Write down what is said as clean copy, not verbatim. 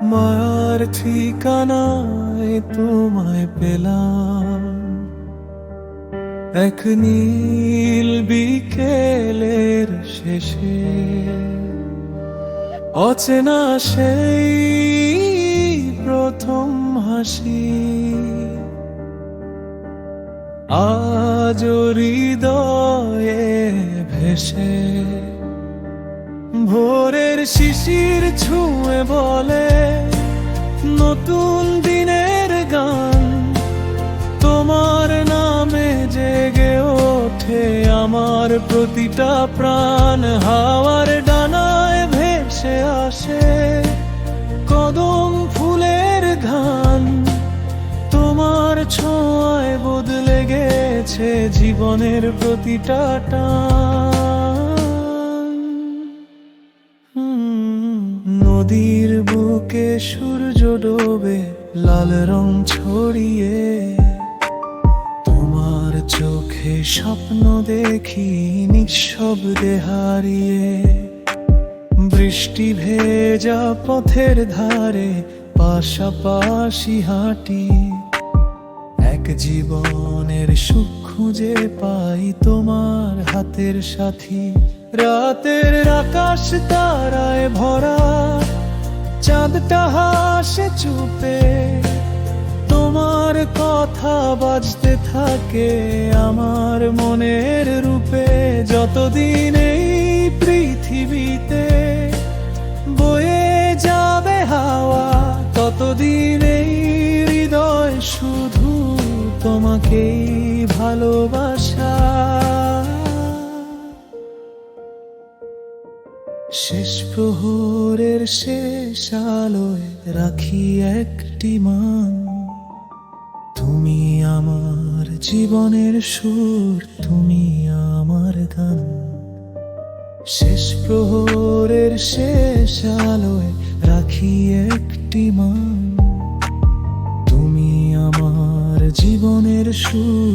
মায়ার ঠিকানায় তোমায় পেলাম, এক নীল বিকেলের শেষে। অচেনা সেই প্রথম হাসি আজ হৃদয়ে ভেসে। ভোরের শিশির ছুঁয়ে বলে নতুন দিনের গান, তোমার নামে জেগে ওঠে আমার প্রতিটা প্রাণ। হাওয়ার ডানায় ভেসে আসে কদম ফুলের ঘ্রাণ, তোমার ছোঁয়ায় বদলে গেছে জীবনের প্রতিটা টান। নদীর বুকে সূর্য ডোবে লাল রং ছড়িয়ে, তোমার চোখে স্বপ্ন দেখি নিঃশব্দে হারিয়ে। বৃষ্টি ভেজা পথের ধারে পাশাপাশি হাঁটি, এক জীবনের সুখ খুঁজে পাই তোমার হাতের সাথী। রাতের আকাশ তারায় ভরা, চাঁদটা হাসে চুপে, তোমার কথা বাজতে থাকে আমার মনের রূপে। যতদিন এই পৃথিবীতে বয়ে যাবে হাওয়া, ততদিন এই হৃদয় শুধু তোমাকেই ভালোবাসা। শেষ প্রহরের শেষ আলোয় রাখি একটি মান, তুমি আমার জীবনের সুর, তুমি আমার গান। শেষ প্রহরের শেষ আলোয় রাখি একটি মান, তুমি আমার জীবনের সুর।